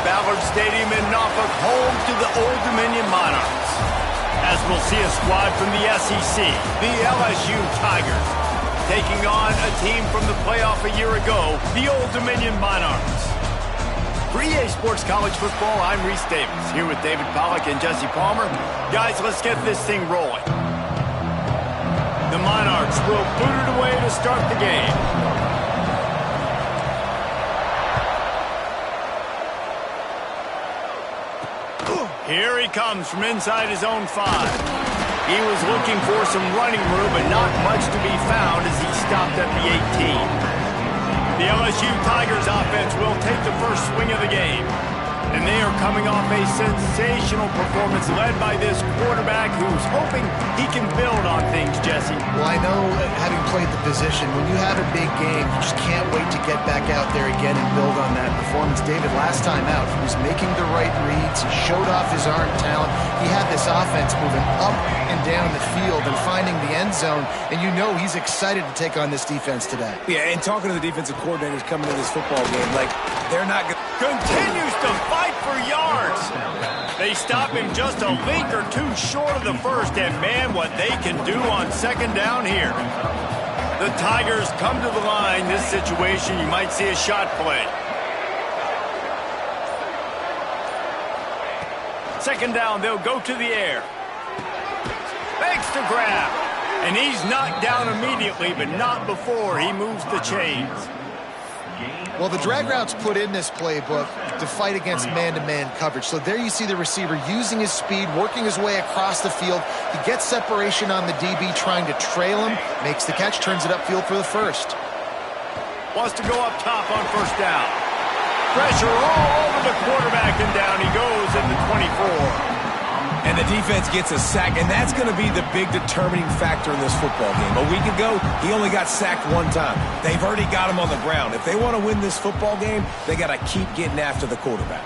Ballard Stadium in Norfolk, home to the Old Dominion Monarchs. As we'll see a squad from the SEC, the LSU Tigers, taking on a team from the playoff a year ago, the Old Dominion Monarchs. For EA Sports College Football, I'm Reese Davis, here with David Pollack and Jesse Palmer. Guys, let's get this thing rolling. The Monarchs will boot it away to start the game. Here he comes from inside his own 5. He was looking for some running room, but not much to be found as he stopped at the 18. The LSU Tigers offense will take the first swing of the game. And they are coming off a sensational performance led by this quarterback who's hoping he can build on things, Jesse. Well, I know, having played the position, when you have a big game, you just can't wait to get back out there again and build on that performance. David, last time out, he was making the right reads. He showed off his arm talent. He had this offense moving up and down the field and finding the end zone. And you know he's excited to take on this defense today. Yeah, and talking to the defensive coordinators coming into this football game, like, they're not going to... Continues to fight for yards. They stop him just a link or two short of the first, and man, what they can do on second down here. The Tigers come to the line. This situation, you might see a shot play. Second down, they'll go to the air. Fakes to grab. And he's knocked down immediately, but not before he moves the chains. Well, the drag route's put in this playbook to fight against man-to-man coverage. So there you see the receiver using his speed, working his way across the field. He gets separation on the DB, trying to trail him, makes the catch, turns it upfield for the first. Wants to go up top on first down. Pressure all over the quarterback, and down he goes at the 24. And the defense gets a sack, and that's going to be the big determining factor in this football game. A week ago, he only got sacked one time. They've already got him on the ground. If they want to win this football game, they got to keep getting after the quarterback.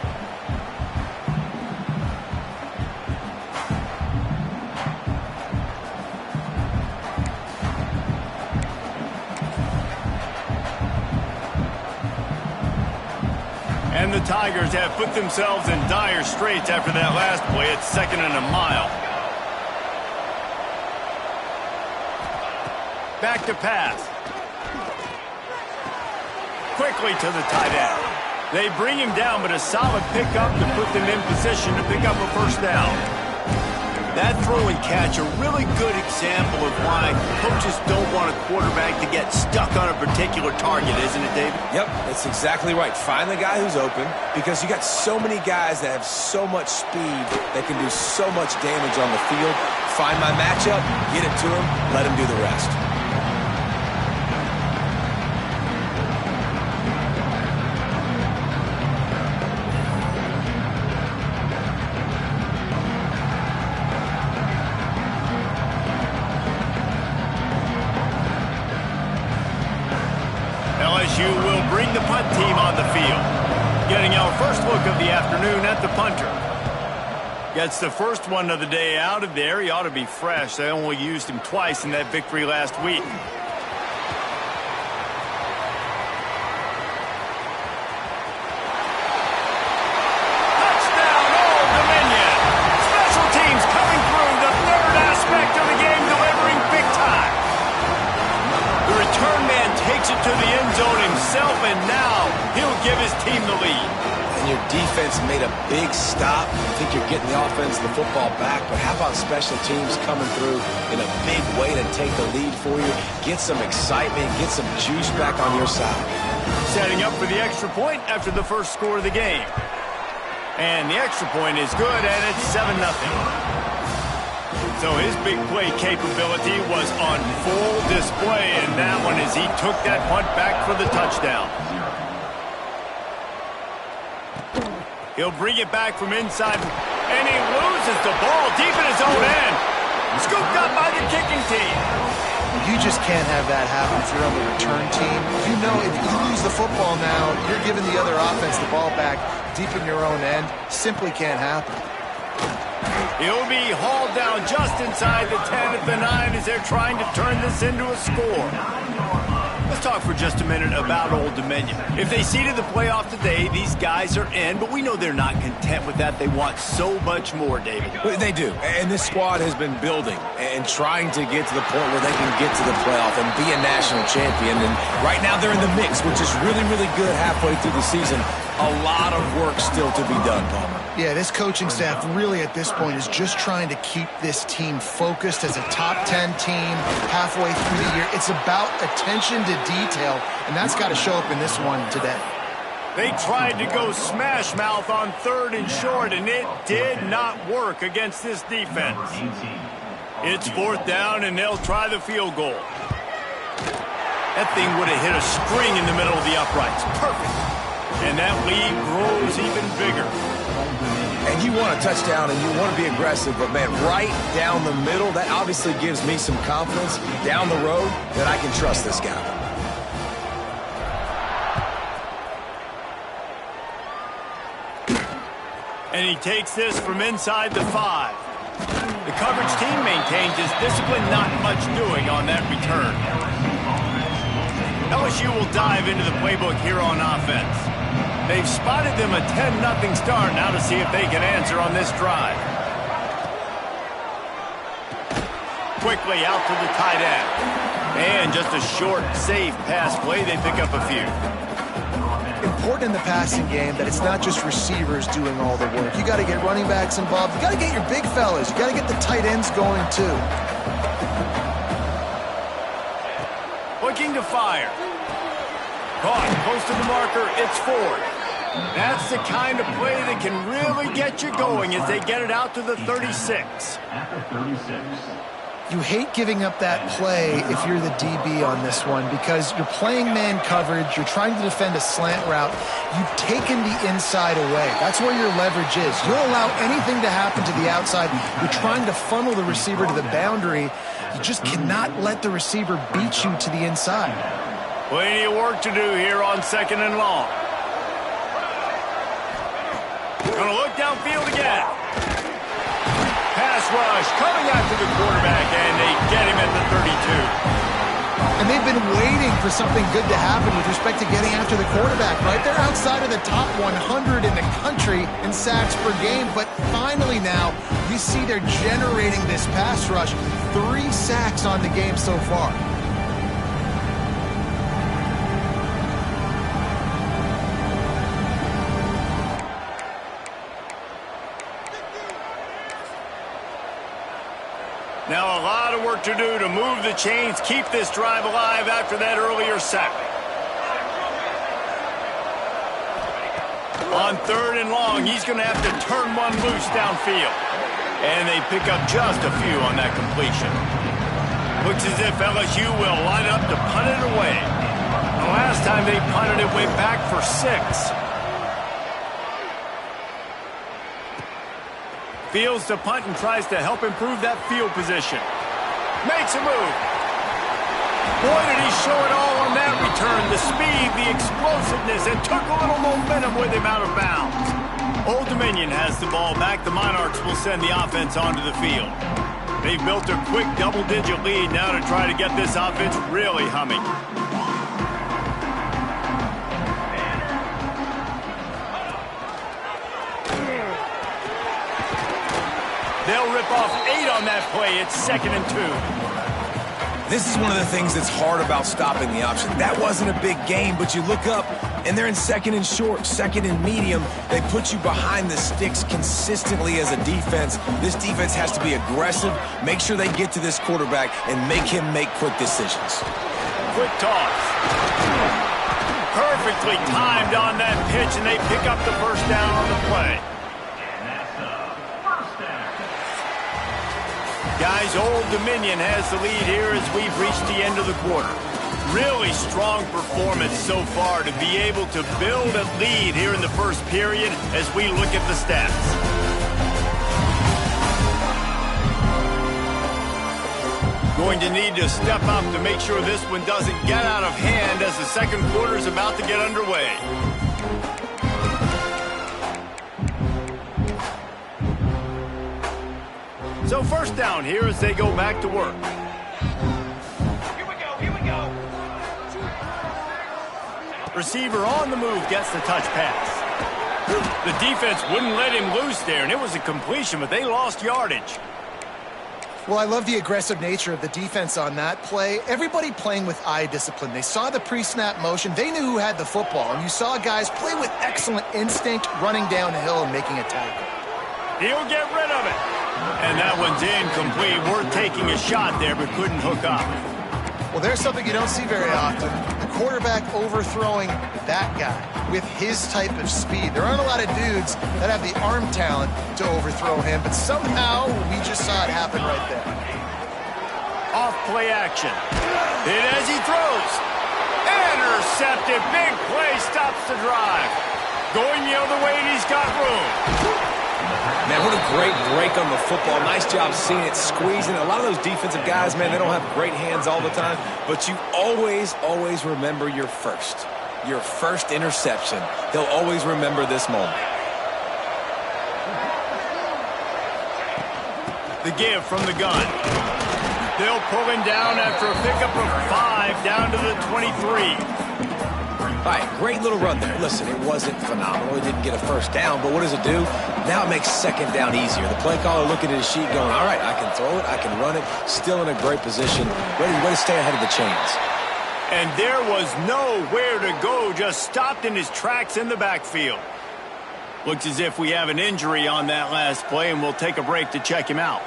And the Tigers have put themselves in dire straits after that last play. It's 2nd and a mile. Back to pass. Quickly to the tight end. They bring him down, but a solid pickup to put them in position to pick up a first down. That throw and catch, a really good example of why coaches don't want a quarterback to get stuck on a particular target, isn't it, David? Yep, that's exactly right. Find the guy who's open, because you got so many guys that have so much speed that can do so much damage on the field. Find my matchup, get it to him, let him do the rest. LSU will bring the punt team on the field. Getting our first look of the afternoon at the punter. Gets the first one of the day out of there. He ought to be fresh. They only used him twice in that victory last week. Touchdown, Old Dominion. Special teams coming through, the third aspect of the game, delivering big time. The return man takes it to the end zone himself, and now he'll give his team the lead. And your defense made a big stop. I think you're getting the offense, the football back, but how about special teams coming through in a big way to take the lead for you? Get some excitement, get some juice back on your side. Setting up for the extra point after the first score of the game. And the extra point is good, and it's 7-0. So his big play capability was on full display in that one as he took that punt back for the touchdown. He'll bring it back from inside, and he loses the ball deep in his own end. Scooped up by the kicking team. You just can't have that happen if you're on the return team. You know if you lose the football now, you're giving the other offense the ball back deep in your own end. Simply can't happen. He'll be hauled down just inside the 10 at the 9 as they're trying to turn this into a score. Let's talk for just a minute about Old Dominion. If they seeded the playoff today, these guys are in, but we know they're not content with that. They want so much more, David. They do, and this squad has been building and trying to get to the point where they can get to the playoff and be a national champion. And right now they're in the mix, which is really, really good halfway through the season. A lot of work still to be done, Palmer. Yeah, this coaching staff really at this point is just trying to keep this team focused as a top 10 team halfway through the year. It's about attention to detail, and that's got to show up in this one today. They tried to go smash mouth on 3rd and short, and it did not work against this defense. It's 4th down, and they'll try the field goal. That thing would have hit a string in the middle of the uprights. Perfect. And that lead grows even bigger. And you want a touchdown and you want to be aggressive, but, man, right down the middle, that obviously gives me some confidence down the road that I can trust this guy. And he takes this from inside the 5. The coverage team maintains his discipline, not much doing on that return. LSU will dive into the playbook here on offense. They've spotted them a 10-0 start. Now to see if they can answer on this drive. Quickly out to the tight end. And just a short, safe pass play. They pick up a few. Important in the passing game that it's not just receivers doing all the work. You got to get running backs involved. You got to get your big fellas. You got to get the tight ends going too. Looking to fire. Caught close to the marker. It's 4th. That's the kind of play that can really get you going as they get it out to the 36. You hate giving up that play if you're the DB on this one because you're playing man coverage, you're trying to defend a slant route, you've taken the inside away. That's where your leverage is. You don't allow anything to happen to the outside. You're trying to funnel the receiver to the boundary. You just cannot let the receiver beat you to the inside. Plenty of work to do here on 2nd and long. Gonna look downfield again. Pass rush coming after the quarterback, and they get him at the 32. And they've been waiting for something good to happen with respect to getting after the quarterback, right? They're outside of the top 100 in the country in sacks per game, but finally now you see they're generating this pass rush. 3 sacks on the game so far. Now a lot of work to do to move the chains, keep this drive alive after that earlier sack. On 3rd and long, he's going to have to turn one loose downfield. And they pick up just a few on that completion. Looks as if LSU will line up to punt it away. The last time they punted it went back for 6. Fields to punt and tries to help improve that field position. Makes a move. Boy, did he show it all on that return. The speed, the explosiveness, and took a little momentum with him out of bounds. Old Dominion has the ball back. The Monarchs will send the offense onto the field. They've built a quick double-digit lead now to try to get this offense really humming. They'll rip off 8 on that play. It's 2nd and 2. This is one of the things that's hard about stopping the option. That wasn't a big game, but you look up, and they're in 2nd and short, 2nd and medium. They put you behind the sticks consistently as a defense. This defense has to be aggressive, make sure they get to this quarterback, and make him make quick decisions. Quick toss. Perfectly timed on that pitch, and they pick up the 1st down on the play. Guys, Old Dominion has the lead here as we've reached the end of the quarter. Really strong performance so far to be able to build a lead here in the 1st period as we look at the stats. Going to need to step up to make sure this one doesn't get out of hand as the 2nd quarter is about to get underway. So 1st down here as they go back to work. Here we go, here we go. Receiver on the move gets the touch pass. The defense wouldn't let him loose there, and it was a completion, but they lost yardage. Well, I love the aggressive nature of the defense on that play. Everybody playing with eye discipline. They saw the pre-snap motion. They knew who had the football, and you saw guys play with excellent instinct, running downhill and making a tackle. He'll get rid of it. And that one's incomplete. Worth taking a shot there, but couldn't hook up. Well, there's something you don't see very often. The quarterback overthrowing that guy with his type of speed. There aren't a lot of dudes that have the arm talent to overthrow him, but somehow we just saw it happen right there. Off play action. Hit as he throws. Intercepted. Big play stops the drive. Going the other way, and he's got room. Man, what a great break on the football. Nice job seeing it squeezing. A lot of those defensive guys, man, they don't have great hands all the time, but you always remember your first interception. They'll always remember this moment. The give from the gun. They'll pull him down after a pickup of 5 down to the 23. All right, great little run there. Listen, it wasn't phenomenal. It didn't get a first down, but what does it do? Now it makes second down easier. The play caller looking at his sheet going, all right, I can throw it, I can run it, still in a great position, ready to stay ahead of the chains. And there was nowhere to go, just stopped in his tracks in the backfield. Looks as if we have an injury on that last play, and we'll take a break to check him out.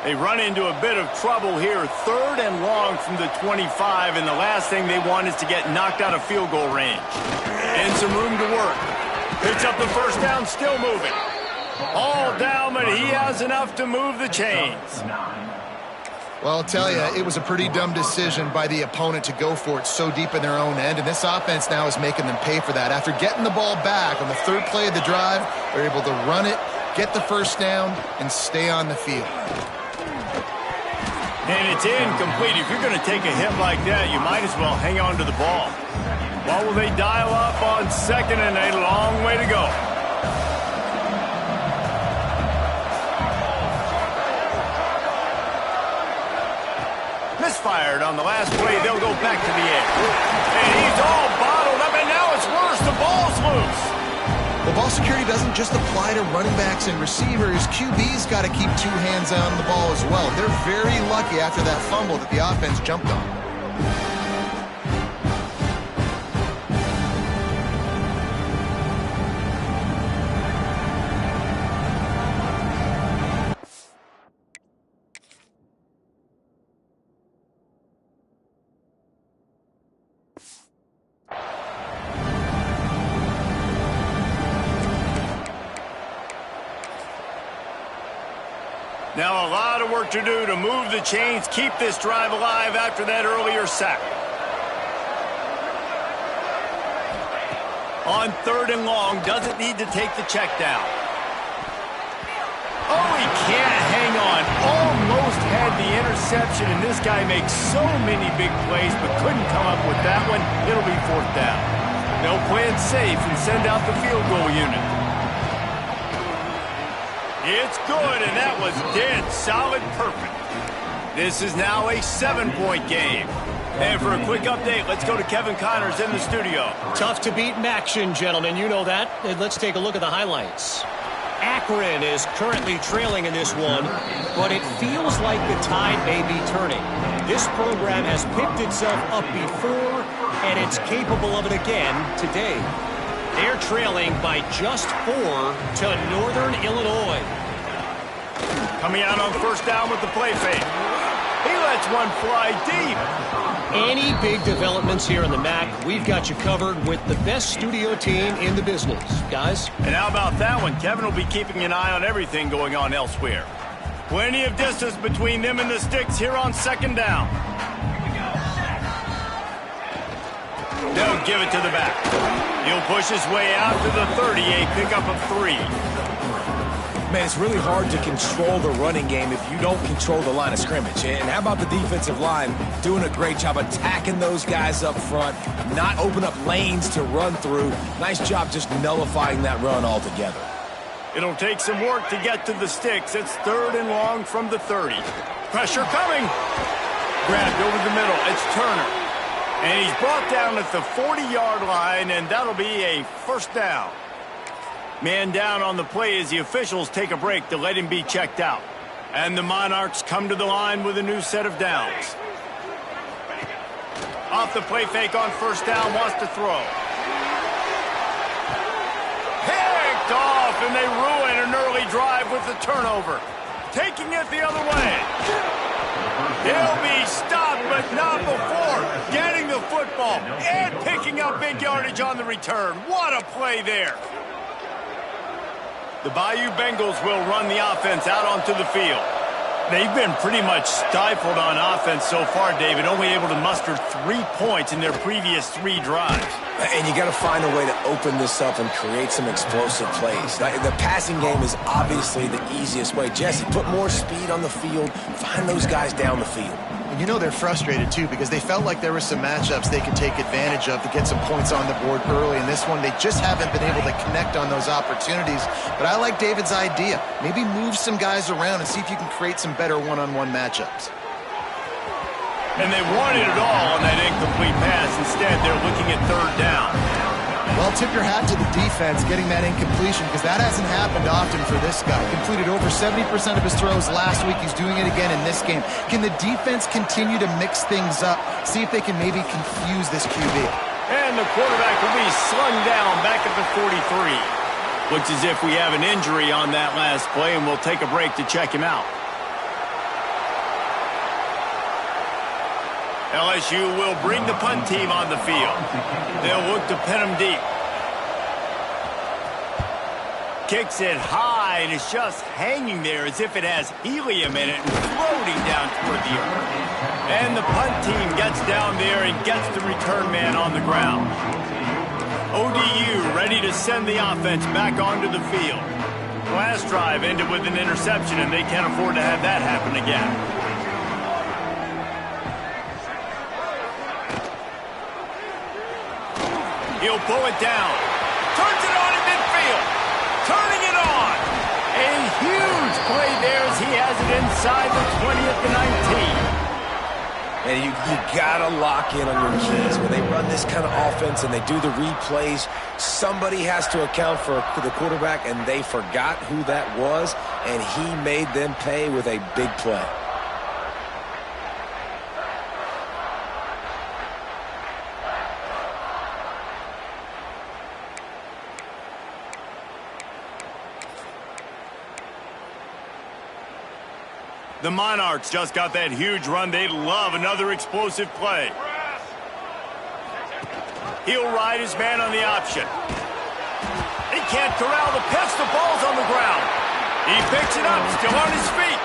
They run into a bit of trouble here. 3rd and long from the 25, and the last thing they want is to get knocked out of field goal range. And some room to work. Picks up the first down, still moving. All down, but he has enough to move the chains. Well, I'll tell you, it was a pretty dumb decision by the opponent to go for it so deep in their own end, and this offense now is making them pay for that. After getting the ball back on the 3rd play of the drive, they're able to run it, get the first down, and stay on the field. And it's incomplete. If you're going to take a hit like that, you might as well hang on to the ball. What will they dial up on 2nd and a long way to go? Misfired on the last play. They'll go back to the air. And he's all bottled up, and now it's worse. The ball's loose. Well, ball security doesn't just apply to running backs and receivers. QB's got to keep 2 hands on the ball as well. They're very lucky after that fumble that the offense jumped on. Now a lot of work to do to move the chains, keep this drive alive after that earlier sack. On 3rd and long, doesn't need to take the check down. Oh, he can't hang on. Almost had the interception, and this guy makes so many big plays, but couldn't come up with that one. It'll be 4th down. They'll play it safe and send out the field goal unit. It's good, and that was dead solid perfect. This is now a 7-point game. And for a quick update, let's go to Kevin Connors in the studio. Tough to beat in action, gentlemen. You know that. And let's take a look at the highlights. Akron is currently trailing in this one, but it feels like the tide may be turning. This program has picked itself up before, and it's capable of it again today. They're trailing by just 4 to Northern Illinois. Coming out on 1st down with the play fake. He lets one fly deep. Any big developments here in the MAC, we've got you covered with the best studio team in the business, guys. And how about that one? Kevin will be keeping an eye on everything going on elsewhere. Plenty of distance between them and the sticks here on 2nd down. They'll give it to the back. He'll push his way out to the 30, a pickup of 3. Man, it's really hard to control the running game if you don't control the line of scrimmage. And how about the defensive line doing a great job attacking those guys up front, not open up lanes to run through. Nice job just nullifying that run altogether. It'll take some work to get to the sticks. It's 3rd and long from the 30. Pressure coming. Grabbed over the middle. It's Turner. And he's brought down at the 40-yard line, and that'll be a first down. Man down on the play as the officials take a break to let him be checked out. And the Monarchs come to the line with a new set of downs. Off the play fake on first down, wants to throw. Picked off, and they ruin an early drive with the turnover. Taking it the other way. He'll be stopped, but not before getting the football and picking up big yardage on the return. What a play there. The Bayou Bengals will run the offense out onto the field. They've been pretty much stifled on offense so far, David, only able to muster 3 points in their previous 3 drives. And you got to find a way to open this up and create some explosive plays. The passing game is obviously the easiest way. Jesse, put more speed on the field. Find those guys down the field. And you know they're frustrated, too, because they felt like there were some matchups they could take advantage of to get some points on the board early. In this one, they just haven't been able to connect on those opportunities. But I like David's idea. Maybe move some guys around and see if you can create some better one-on-one matchups. And they wanted it all on that incomplete pass. Instead, they're looking at 3rd down. Well, tip your hat to the defense getting that incompletion, because that hasn't happened often for this guy. Completed over 70% of his throws last week. He's doing it again in this game. Can the defense continue to mix things up? See if they can maybe confuse this QB. And the quarterback will be slung down back at the 43. Looks as if we have an injury on that last play, and we'll take a break to check him out. LSU will bring the punt team on the field. They'll look to pin him deep. Kicks it high, and it's just hanging there as if it has helium in it and floating down toward the earth. And the punt team gets down there and gets the return man on the ground. ODU ready to send the offense back onto the field. Last drive ended with an interception, and they can't afford to have that happen again. He'll pull it down. Turns it on in midfield. Turning it on. A huge play there as he has it inside the 20 at the 19. And you got to lock in on your keys. When they run this kind of offense and they do the replays, somebody has to account for the quarterback, and they forgot who that was, and he made them pay with a big play. The Monarchs just got that huge run. They'd love another explosive play. He'll ride his man on the option. He can't corral the pitch. The ball's on the ground. He picks it up, still on his feet.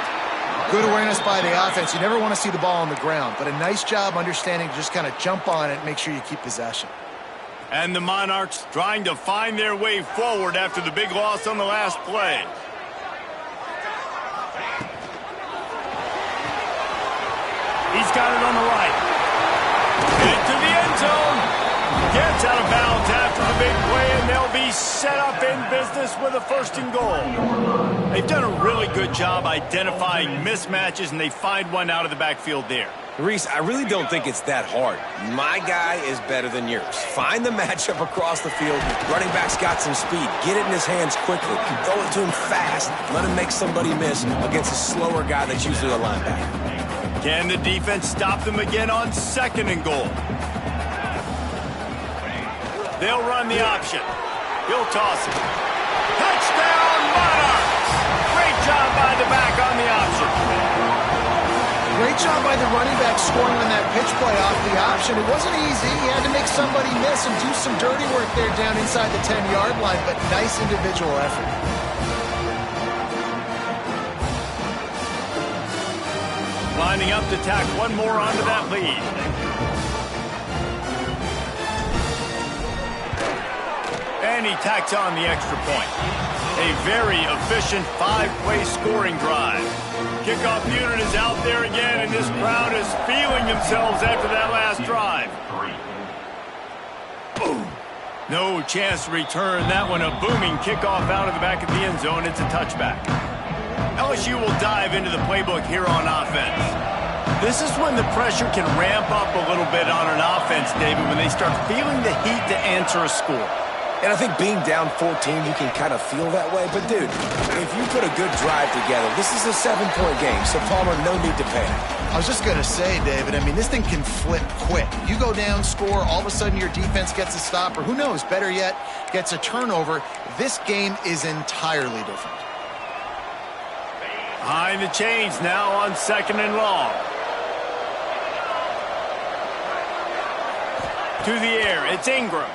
Good awareness by the offense. You never want to see the ball on the ground, but a nice job understanding to just kind of jump on it and make sure you keep possession. And the Monarchs trying to find their way forward after the big loss on the last play. He's got it on the right. Into the end zone. Gets out of bounds after the big play, and they'll be set up in business with a 1st and goal. They've done a really good job identifying mismatches, and they find one out of the backfield there. Reese, I really don't think it's that hard. My guy is better than yours. Find the matchup across the field. Running back's got some speed. Get it in his hands quickly. Throw it to him fast. Let him make somebody miss against a slower guy that's usually a linebacker. Can the defense stop them again on 2nd and goal? They'll run the option. He'll toss it. Touchdown, Monarchs! Great job by the back on the option. Great job by the running back scoring on that pitch play off the option. It wasn't easy. He had to make somebody miss and do some dirty work there down inside the 10-yard line, but nice individual effort. Lining up to tack one more onto that lead. And he tacks on the extra point. A very efficient 5-play scoring drive. Kickoff unit is out there again, and this crowd is feeling themselves after that last drive. Boom. No chance to return that one. A booming kickoff out of the back of the end zone. It's a touchback. LSU will dive into the playbook here on offense. This is when the pressure can ramp up a little bit on an offense, David, when they start feeling the heat to answer a score. And I think being down 14, you can kind of feel that way. But, dude, if you put a good drive together, this is a 7-point game, so Palmer, no need to panic. I was just going to say, David, I mean, this thing can flip quick. You go down, score, all of a sudden your defense gets a stop, or who knows, better yet, gets a turnover. This game is entirely different. Behind the chains now on 2nd and long. To the air, it's Ingram.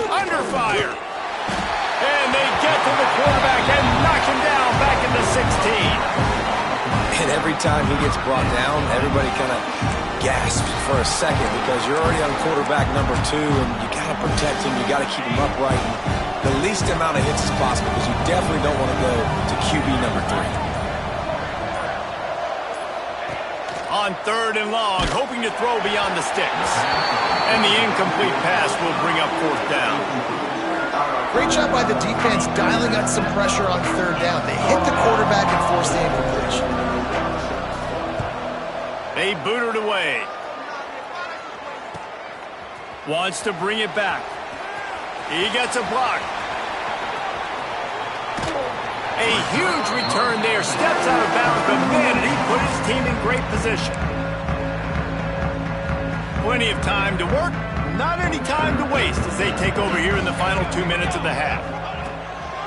Under fire. And they get to the quarterback and knock him down back into 16. And every time he gets brought down, everybody kind of gasps for a second because you're already on quarterback number 2, and you got to protect him. You got to keep him upright. And the least amount of hits as possible because you definitely don't want to go to QB number 3. On 3rd and long, hoping to throw beyond the sticks. And the incomplete pass will bring up 4th down. Great job by the defense dialing up some pressure on 3rd down. They hit the quarterback and forced the incompletion. They boot it away. Wants to bring it back. He gets a block. A huge return there. Steps out of bounds, but man, he put his team in great position. Plenty of time to work. Not any time to waste as they take over here in the final 2 minutes of the half.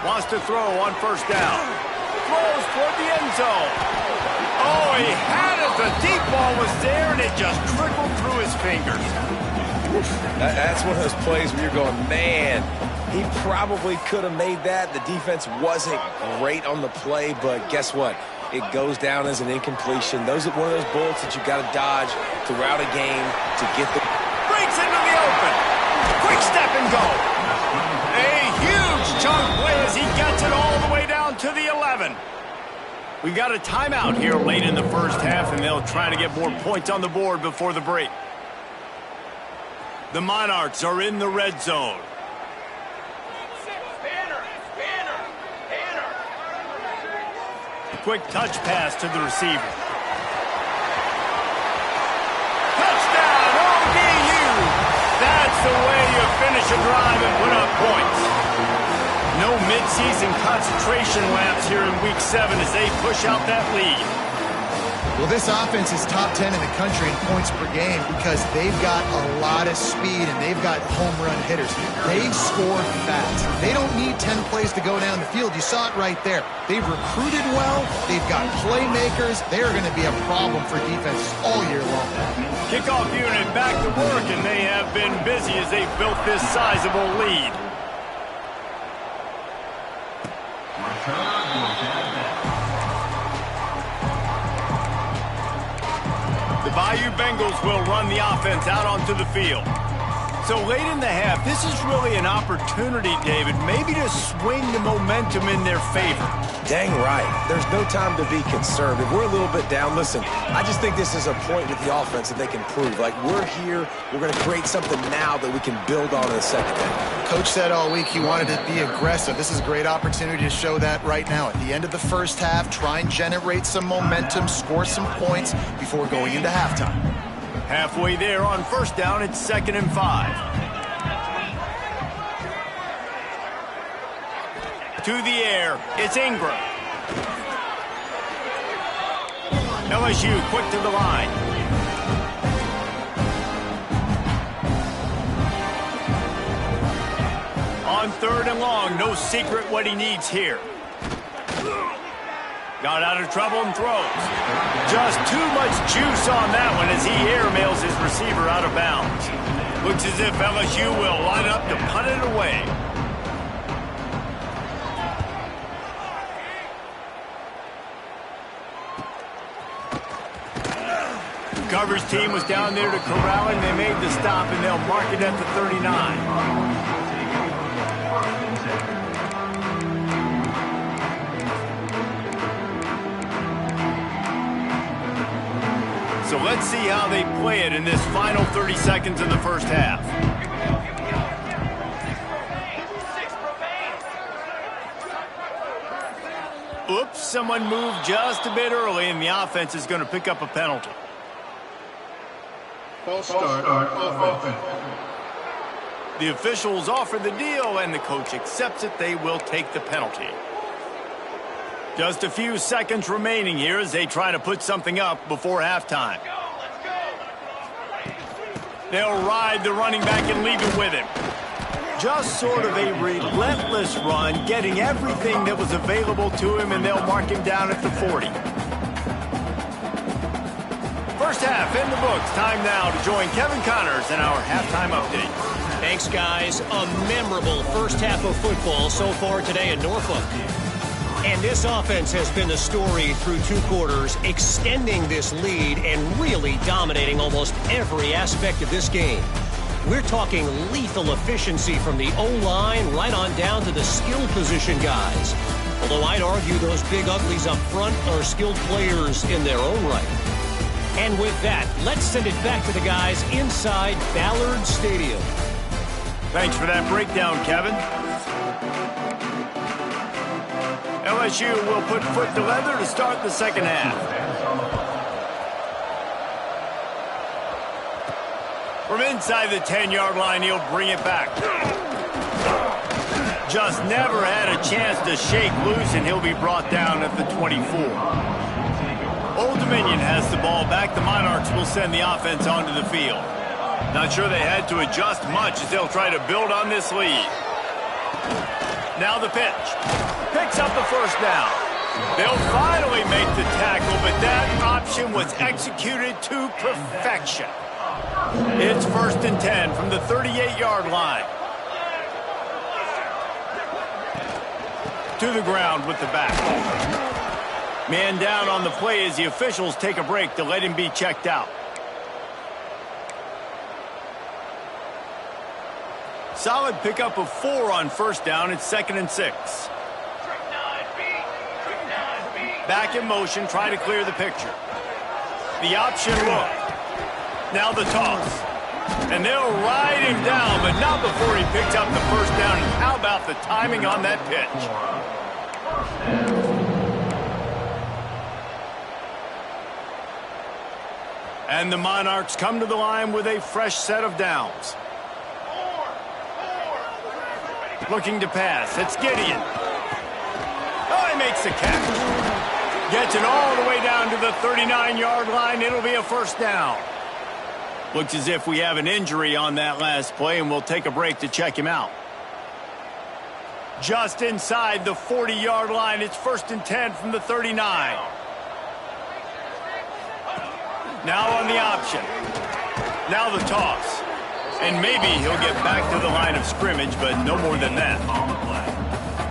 Wants to throw on 1st down. Throws toward the end zone. Oh, he had it. The deep ball was there, and it just trickled through his fingers. That's one of those plays where you're going, man, he probably could have made that. The defense wasn't great on the play, but guess what? It goes down as an incompletion. Those are one of those bullets that you got to dodge throughout a game to get the... Breaks into the open. Quick step and go. A huge chunk play as he gets it all the way down to the 11. We got a timeout here late in the 1st half, and they'll try to get more points on the board before the break. The Monarchs are in the red zone. Quick touch pass to the receiver. Touchdown, ODU! That's the way you finish a drive and put up points. No midseason concentration laps here in Week 7 as they push out that lead. Well, this offense is top 10 in the country in points per game because they've got a lot of speed and they've got home run hitters. They score fast. They don't need 10 plays to go down the field. You saw it right there. They've recruited well. They've got playmakers. They are going to be a problem for defenses all year long. Kickoff unit back to work, and they have been busy as they've built this sizable lead. The Bayou Bengals will run the offense out onto the field. So late in the half, this is really an opportunity, David, maybe to swing the momentum in their favor. Dang right. There's no time to be concerned. If we're a little bit down, listen, I just think this is a point with the offense that they can prove. Like, we're here, we're going to create something now that we can build on in the 2nd half. Coach said all week he wanted to be aggressive. This is a great opportunity to show that right now. At the end of the 1st half, try and generate some momentum, score some points before going into halftime. Halfway there on 1st down, it's 2nd and 5. To the air, it's Ingram. LSU quick to the line. On 3rd and long, no secret what he needs here. Got out of trouble and throws. Just too much juice on that one as he airmails his receiver out of bounds. Looks as if LSU will line up to punt it away. Coverage team was down there to corral him. They made the stop, and they'll mark it at the 39. So let's see how they play it in this final 30 seconds of the 1st half. Oops, someone moved just a bit early, and the offense is going to pick up a penalty. False start offense. The officials offer the deal, and the coach accepts it. They will take the penalty. Just a few seconds remaining here as they try to put something up before halftime. They'll ride the running back and leave it with him. Just sort of a relentless run, getting everything that was available to him, and they'll mark him down at the 40. First half in the books. Time now to join Kevin Connors in our halftime update. Thanks, guys. A memorable first half of football so far today in Norfolk. And this offense has been the story through 2 quarters, extending this lead and really dominating almost every aspect of this game. We're talking lethal efficiency from the O-line right on down to the skill position guys. Although I'd argue those big uglies up front are skilled players in their own right. And with that, let's send it back to the guys inside Ballard Stadium. Thanks for that breakdown, Kevin. LSU will put foot to leather to start the second half. From inside the 10-yard line, he'll bring it back. Just never had a chance to shake loose, and he'll be brought down at the 24. Old Dominion has the ball back. The Monarchs will send the offense onto the field. Not sure they had to adjust much as they'll try to build on this lead. Now the pitch. Picks up the first down. They'll finally make the tackle, but that option was executed to perfection. It's 1st and 10 from the 38-yard line. To the ground with the back. Man down on the play as the officials take a break to let him be checked out. Solid pickup of 4 on first down. It's 2nd and 6. Back in motion, try to clear the picture. The option look. Now the toss. And they'll ride him down, but not before he picks up the first down. And how about the timing on that pitch? And the Monarchs come to the line with a fresh set of downs. Looking to pass. It's Gideon. Oh, he makes the catch. Gets it all the way down to the 39-yard line. It'll be a first down. Looks as if we have an injury on that last play, and we'll take a break to check him out. Just inside the 40-yard line. It's 1st and 10 from the 39. Now on the option. Now the toss. And maybe he'll get back to the line of scrimmage, but no more than that.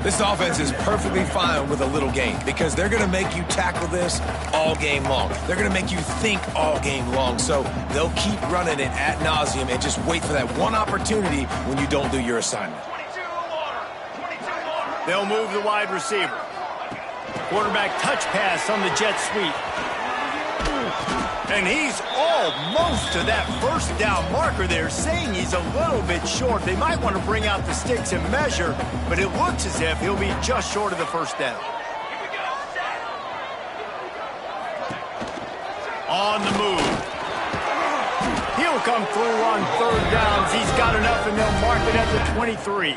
This offense is perfectly fine with a little game because they're going to make you tackle this all game long. They're going to make you think all game long. So they'll keep running it ad nauseum and just wait for that one opportunity when you don't do your assignment. They'll move the wide receiver. Quarterback touch pass on the jet sweep. And he's almost to that first down marker there, saying he's a little bit short. They might want to bring out the sticks and measure, but it looks as if he'll be just short of the first down. On the move. He'll come through on 3rd downs. He's got enough, and they'll mark it at the 23.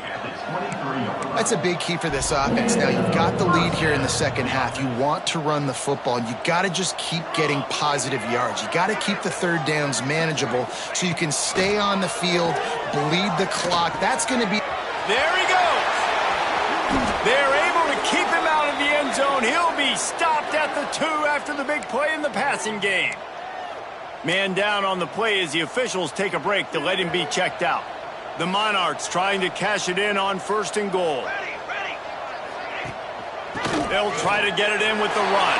That's a big key for this offense. Now, you've got the lead here in the second half. You want to run the football, and you got to just keep getting positive yards. You got to keep the 3rd downs manageable so you can stay on the field, bleed the clock. That's going to be... There he goes. They're able to keep him out of the end zone. He'll be stopped at the 2 after the big play in the passing game. Man down on the play as the officials take a break to let him be checked out. The Monarchs trying to cash it in on 1st and goal. They'll try to get it in with the run.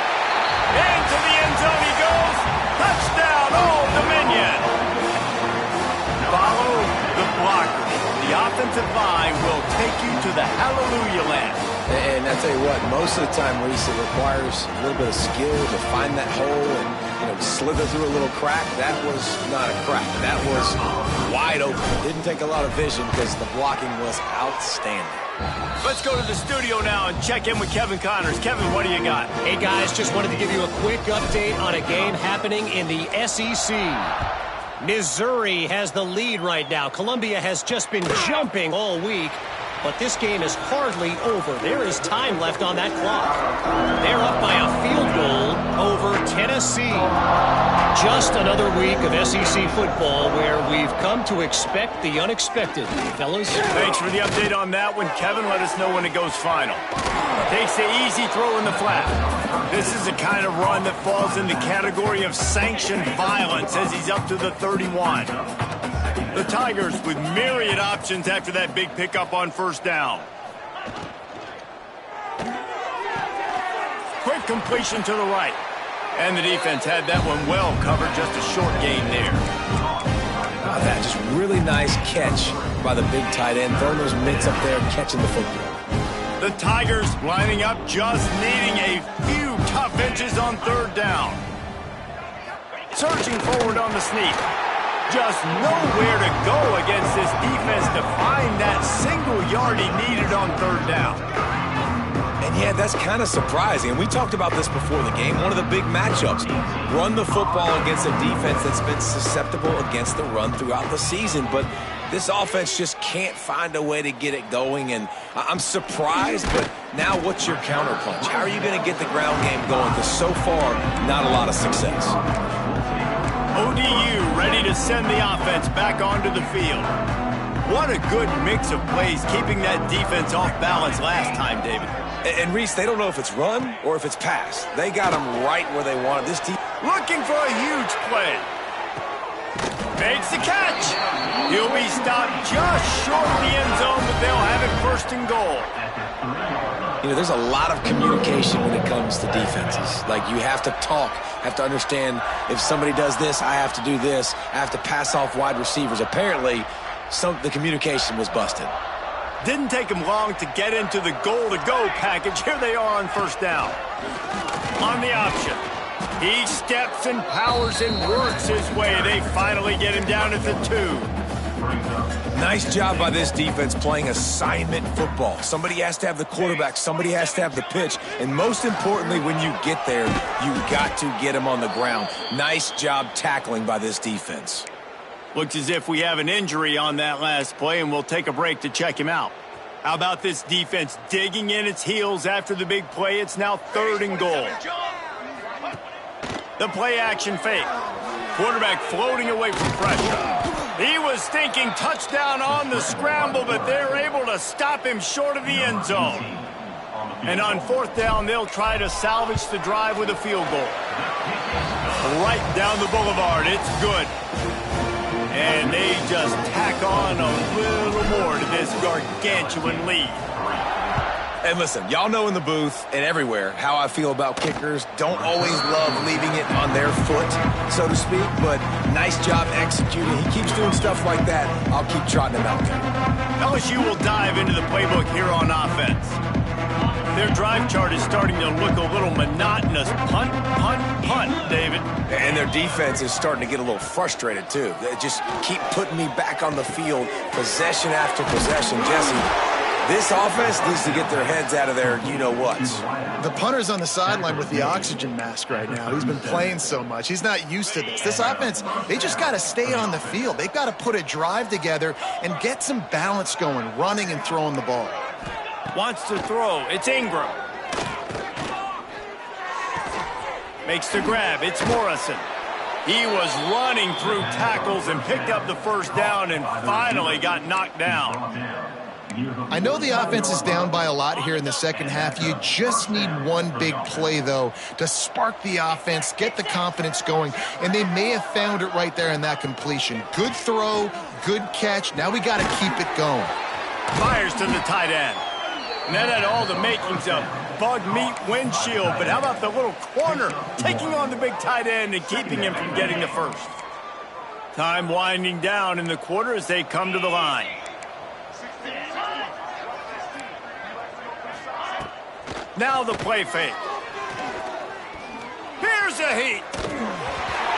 Into the end zone he goes. Touchdown, Old Dominion. Follow the blocker. The offensive line will take you to the hallelujah land. And I tell you what, most of the time, Reese, it requires a little bit of skill to find that hole and slither through a little crack. That was not a crack. That was wide open. Didn't take a lot of vision because the blocking was outstanding. Let's go to the studio now and check in with Kevin Connors. Kevin, what do you got? Hey, guys, just wanted to give you a quick update on a game happening in the SEC. Missouri has the lead right now. Columbia has just been jumping all week, but this game is hardly over. There is time left on that clock. They're up by a field goal over Tennessee. Just another week of SEC football where we've come to expect the unexpected, fellas. Thanks for the update on that one. Kevin, let us know when it goes final. Takes the easy throw in the flat. This is the kind of run that falls in the category of sanctioned violence as he's up to the 31. The Tigers with myriad options after that big pickup on first down. Quick completion to the right. And the defense had that one well covered, just a short gain there. That just really nice catch by the big tight end. Throwing those mitts up there and catching the football. The Tigers lining up, just needing a few tough inches on third down. Surging forward on the sneak. Just nowhere to go against this defense to find that single yard he needed on third down. And yeah, that's kind of surprising. And we talked about this before the game. One of the big matchups. Run the football against a defense that's been susceptible against the run throughout the season. But this offense just can't find a way to get it going. And I'm surprised, but now what's your counterpunch? How are you going to get the ground game going? Because so far, not a lot of success. ODU ready to send the offense back onto the field. What a good mix of plays, keeping that defense off balance last time, David. And Reese, they don't know if it's run or if it's pass. They got them right where they wanted. This team looking for a huge play. Makes the catch. He'll be stopped just short of the end zone, but they'll have it first and goal. You know, there's a lot of communication when it comes to defenses. Like, you have to talk, have to understand if somebody does this, I have to do this. I have to pass off wide receivers. Apparently, the communication was busted. Didn't take him long to get into the goal-to-go package. Here they are on first down. On the option. He steps and powers and works his way. They finally get him down at the 2. Nice job by this defense playing assignment football. Somebody has to have the quarterback. Somebody has to have the pitch. And most importantly, when you get there, you got to get him on the ground. Nice job tackling by this defense. Looks as if we have an injury on that last play, and we'll take a break to check him out. How about this defense digging in its heels after the big play? It's now 3rd and goal. The play action fake. Quarterback floating away from pressure. He was thinking touchdown on the scramble, but they're able to stop him short of the end zone. And on 4th down, they'll try to salvage the drive with a field goal. Right down the boulevard. It's good. And they just tack on a little more to this gargantuan lead. And listen, y'all know in the booth and everywhere how I feel about kickers. Don't always love leaving it on their foot, so to speak, but nice job executing. He keeps doing stuff like that. I'll keep trotting him out there. LSU will dive into the playbook here on offense. Their drive chart is starting to look a little monotonous. Punt, punt, punt, David. And their defense is starting to get a little frustrated, too. They just keep putting me back on the field, possession after possession. Jesse, this offense needs to get their heads out of their you-know-whats. The punter's on the sideline with the oxygen mask right now. He's been playing so much. He's not used to this. This offense, they just got to stay on the field. They've got to put a drive together and get some balance going, running and throwing the ball. Wants to throw. It's Ingram. Makes the grab. It's Morrison. He was running through tackles and picked up the first down and finally got knocked down. I know the offense is down by a lot here in the second half. You just need one big play, though, to spark the offense, get the confidence going, and they may have found it right there in that completion. Good throw, good catch. Now we got to keep it going. Fires to the tight end. And that had all the makings of bug meat windshield. But how about the little corner taking on the big tight end and keeping him from getting the first? Time winding down in the quarter as they come to the line. Now the play fake. Here's a heat.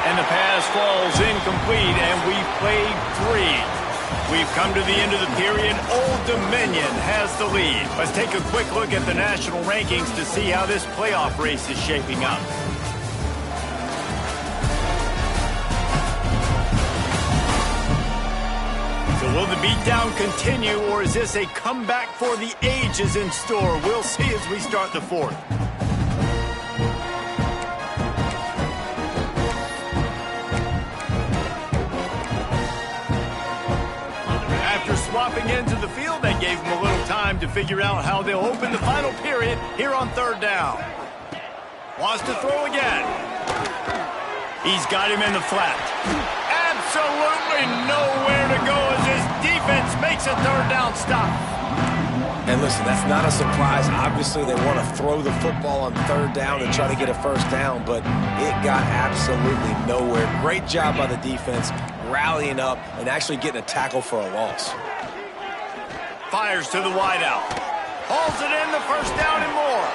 And the pass falls incomplete, and we've played 3. We've come to the end of the period. Old Dominion has the lead. Let's take a quick look at the national rankings to see how this playoff race is shaping up. So will the beatdown continue, or is this a comeback for the ages in store? We'll see as we start the 4th. Swapping into the field, that gave them a little time to figure out how they'll open the final period here on 3rd down. Wants to throw again. He's got him in the flat. Absolutely nowhere to go as his defense makes a 3rd down stop. And listen, that's not a surprise. Obviously, they want to throw the football on 3rd down and try to get a 1st down, but it got absolutely nowhere. Great job by the defense, rallying up and actually getting a tackle for a loss. Fires to the wideout. Hauls it in, the 1st down and more.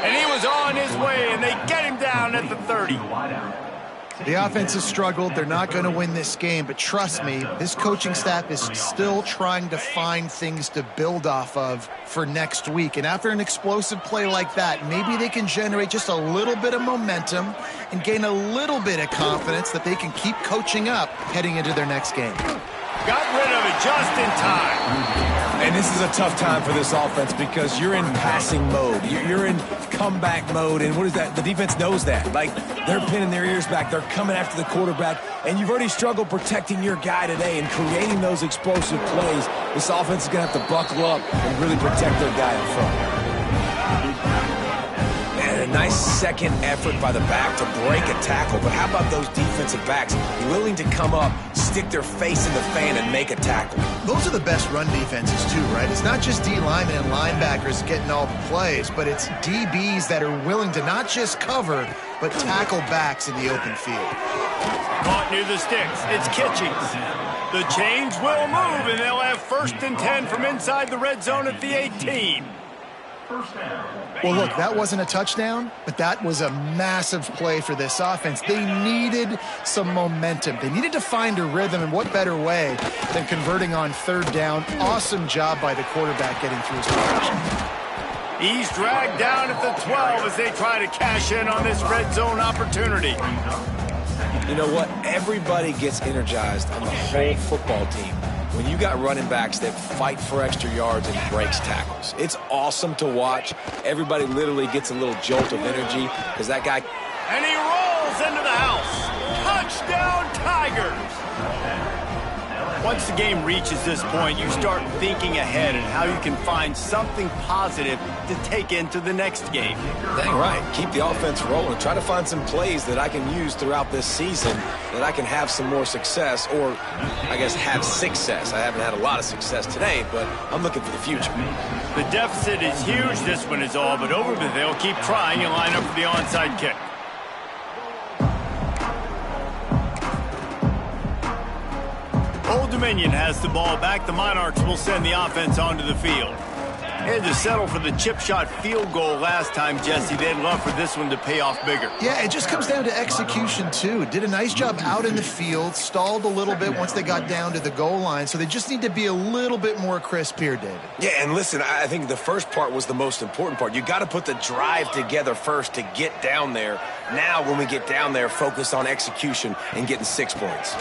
And he was on his way, and they get him down at the 30. The offense has struggled. They're not going to win this game, but trust me, this coaching staff is still trying to find things to build off of for next week. And after an explosive play like that, maybe they can generate just a little bit of momentum and gain a little bit of confidence that they can keep coaching up heading into their next game. Got rid of it just in time. And this is a tough time for this offense because you're in passing mode. You're in comeback mode, and what is that? The defense knows that. Like, they're pinning their ears back. They're coming after the quarterback, and you've already struggled protecting your guy today and creating those explosive plays. This offense is going to have to buckle up and really protect their guy in front. And a nice second effort by the back to break a tackle, but how about those defensive backs willing to come up, stick their face in the fan, and make a tackle? Those are the best run defenses too, right? It's not just D linemen and linebackers getting all the plays, but it's DBs that are willing to not just cover, but tackle backs in the open field. Caught near the sticks. It's Kitchings. The chains will move, and they'll have 1st and 10 from inside the red zone at the 18. Well, look, that wasn't a touchdown, but that was a massive play for this offense. They needed some momentum. They needed to find a rhythm, and what better way than converting on 3rd down. Awesome job by the quarterback getting through his progression. He's dragged down at the 12 as they try to cash in on this red zone opportunity. You know what? Everybody gets energized on the whole football team when you got running backs that fight for extra yards and breaks tackles. It's awesome to watch. Everybody literally gets a little jolt of energy because that guy... And he rolls into the house. Touchdown, Tigers! Once the game reaches this point, you start thinking ahead and how you can find something positive to take into the next game. Dang right. Keep the offense rolling. Try to find some plays that I can use throughout this season that I can have some more success, or I guess have success. I haven't had a lot of success today, but I'm looking for the future. The deficit is huge. This one is all but over, but they'll keep trying and line up for the onside kick. Old Dominion has the ball back. The Monarchs will send the offense onto the field. Had to settle for the chip shot field goal last time, Jesse. They'd love for this one to pay off bigger. Yeah, it just comes down to execution, too. Did a nice job out in the field, stalled a little bit once they got down to the goal line, so they just need to be a little bit more crisp here, David. Yeah, and listen, I think the first part was the most important part. You got to put the drive together first to get down there. Now, when we get down there, focus on execution and getting 6 points.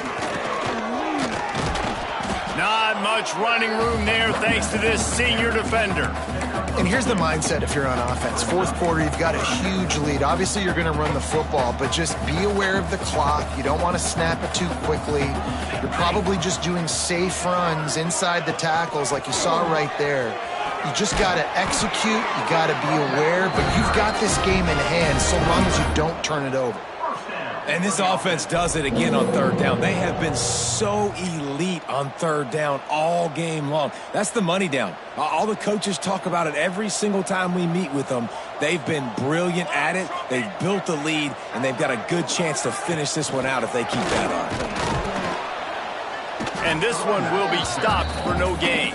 Not much running room there thanks to this senior defender. And here's the mindset if you're on offense. 4th quarter, you've got a huge lead. Obviously, you're going to run the football, but just be aware of the clock. You don't want to snap it too quickly. You're probably just doing safe runs inside the tackles like you saw right there. You just got to execute. You got to be aware, but you've got this game in hand so long as you don't turn it over. And this offense does it again on 3rd down. They have been so elite on 3rd down all game long. That's the money down. All the coaches talk about it every single time we meet with them. They've been brilliant at it. They've built the lead, and they've got a good chance to finish this one out if they keep that up. And this one will be stopped for no gain.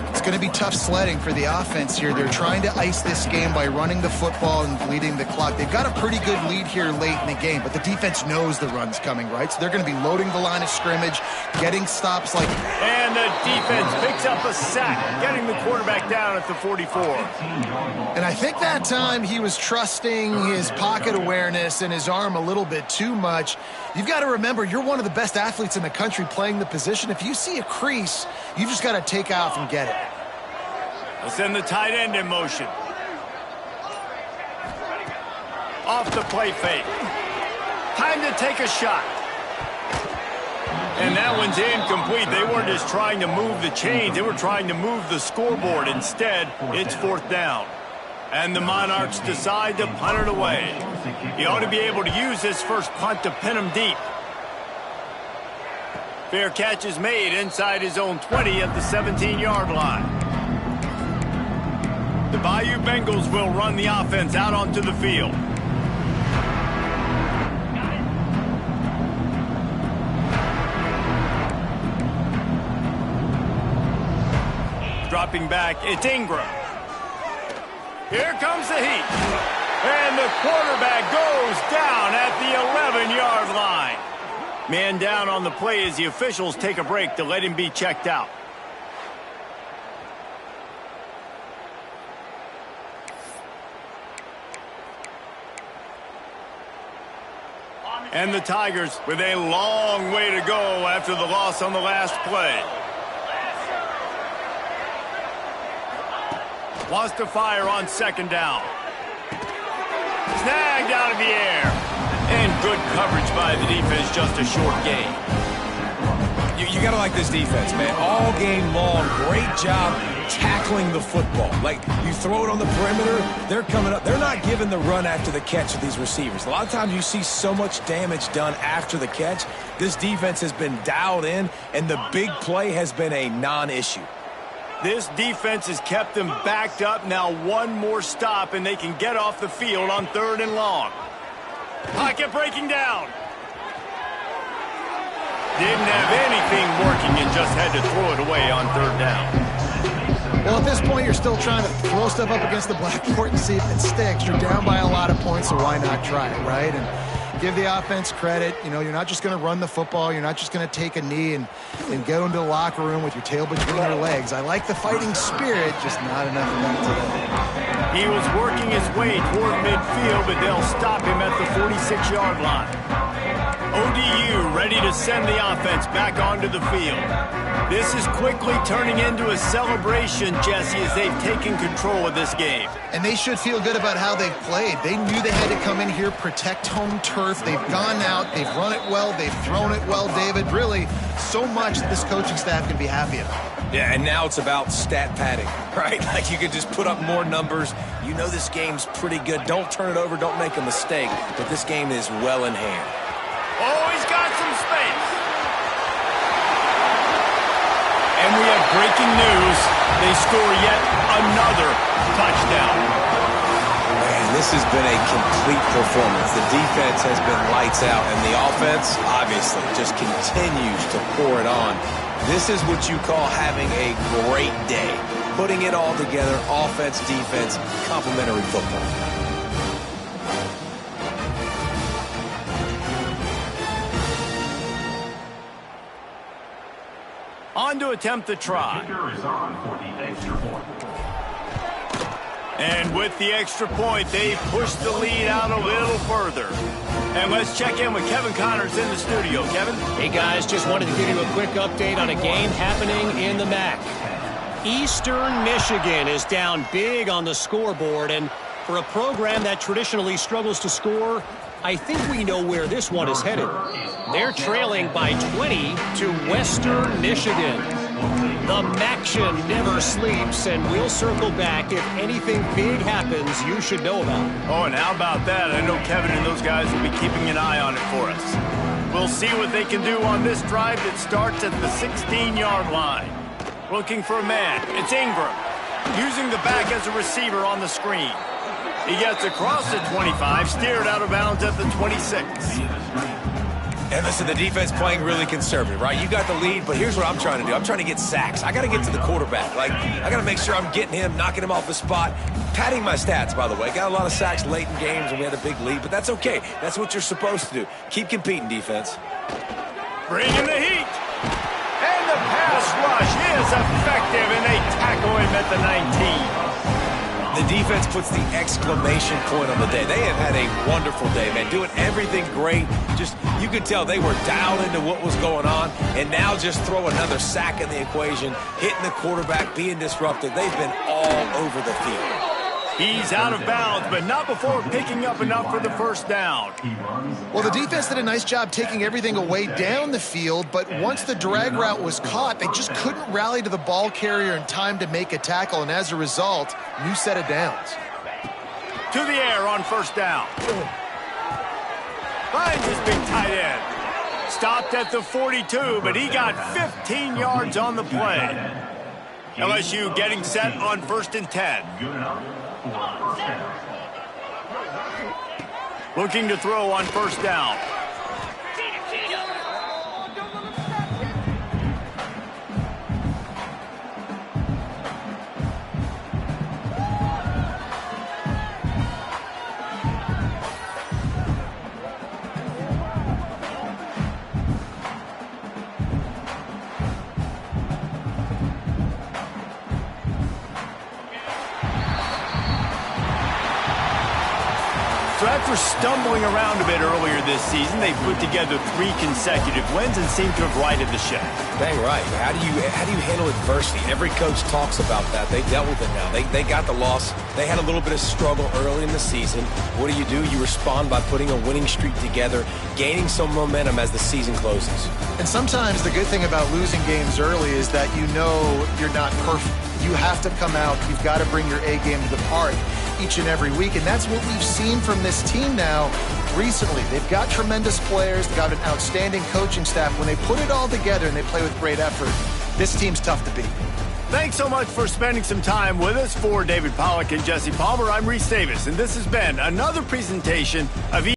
It's going to be tough sledding for the offense here. They're trying to ice this game by running the football and bleeding the clock. They've got a pretty good lead here late in the game, but the defense knows the run's coming, right? So they're going to be loading the line of scrimmage, getting stops like... And the defense picks up a sack, getting the quarterback down at the 44. And I think that time he was trusting his pocket awareness and his arm a little bit too much. You've got to remember, you're one of the best athletes in the country playing the position. If you see a crease, you've just got to take off and get it. They'll send the tight end in motion. Off the play fake. Time to take a shot. And that one's incomplete. They weren't just trying to move the chains. They were trying to move the scoreboard. Instead, it's 4th down. And the Monarchs decide to punt it away. He ought to be able to use his first punt to pin him deep. Fair catch is made inside his own 20 at the 17-yard line. The Bayou Bengals will run the offense out onto the field. Dropping back, it's Ingram. Here comes the heat. And the quarterback goes down at the 11-yard line. Man down on the play as the officials take a break to let him be checked out. And the Tigers with a long way to go after the loss on the last play. Wants to fire on 2nd down. Snagged out of the air. And good coverage by the defense, just a short gain. You got to like this defense, man. All game long, great job tackling the football. Like, you throw it on the perimeter, they're coming up. They're not giving the run after the catch of these receivers. A lot of times you see so much damage done after the catch. This defense has been dialed in, and the big play has been a non-issue. This defense has kept them backed up. Now one more stop, and they can get off the field on 3rd and long. Pocket breaking down. Didn't have anything working and just had to throw it away on 3rd down. Well, at this point, you're still trying to throw stuff up against the blackboard and see if it sticks. You're down by a lot of points, so why not try it, right? And give the offense credit. You know, you're not just going to run the football. You're not just going to take a knee and get into the locker room with your tail between your legs. I like the fighting spirit, just not enough of that today. He was working his way toward midfield, but they'll stop him at the 46-yard line. ODU ready to send the offense back onto the field. This is quickly turning into a celebration, Jesse, as they've taken control of this game. And they should feel good about how they've played. They knew they had to come in here, protect home turf. They've gone out, they've run it well, they've thrown it well, David. Really, so much that this coaching staff can be happy about. Yeah, and now it's about stat padding, right? Like, you could just put up more numbers. You know this game's pretty good. Don't turn it over, don't make a mistake. But this game is well in hand. Oh, he's got some space. And we have breaking news. They score yet another touchdown. Man, this has been a complete performance. The defense has been lights out, and the offense, obviously, just continues to pour it on. This is what you call having a great day. Putting it all together, offense, defense, complementary football. On to attempt the try. And with the extra point, they push the lead out a little further. And let's check in with Kevin Connors in the studio. Kevin? Hey, guys, just wanted to give you a quick update on a game happening in the MAC. Eastern Michigan is down big on the scoreboard, and for a program that traditionally struggles to score, I think we know where this one is headed. They're trailing by 20 to Western Michigan. The Maction never sleeps, and we'll circle back if anything big happens you should know about. Oh, and how about that? I know Kevin and those guys will be keeping an eye on it for us. We'll see what they can do on this drive that starts at the 16-yard line. Looking for a man. It's Ingram. Using the back as a receiver on the screen. He gets across the 25, steered out of bounds at the 26. And listen, the defense playing really conservative, right? You got the lead, but here's what I'm trying to do. I'm trying to get sacks. I got to get to the quarterback. Like, I got to make sure I'm getting him, knocking him off the spot. Padding my stats, by the way. Got a lot of sacks late in games when we had a big lead, but that's okay. That's what you're supposed to do. Keep competing, defense. Bringing the heat. And the pass rush is effective, and they tackle him at the 19. The defense puts the exclamation point on the day. They have had a wonderful day, man. Doing everything great. Just, you could tell they were dialed into what was going on, and now just throw another sack in the equation, hitting the quarterback, being disruptive. They've been all over the field. He's out of bounds, but not before picking up enough for the first down. Well, the defense did a nice job taking everything away down the field, but once the drag route was caught, they just couldn't rally to the ball carrier in time to make a tackle, and as a result, new set of downs. To the air on first down. Finds his big tight end. Stopped at the 42, but he got 15 yards on the play. LSU getting set on 1st and 10. Looking to throw on first down. So after stumbling around a bit earlier this season, they put together 3 consecutive wins and seem to have righted the ship. Dang right. How do you handle adversity? Every coach talks about that. They dealt with it now. They got the loss. They had a little bit of struggle early in the season. What do? You respond by putting a winning streak together, gaining some momentum as the season closes. And sometimes the good thing about losing games early is that you know you're not perfect. You have to come out. You've got to bring your A game to the park each and every week, and that's what we've seen from this team now recently. They've got tremendous players. They've got an outstanding coaching staff. When they put it all together and they play with great effort, this team's tough to beat. Thanks so much for spending some time with us. For David Pollack and Jesse Palmer, I'm Reese Davis, and this has been another presentation of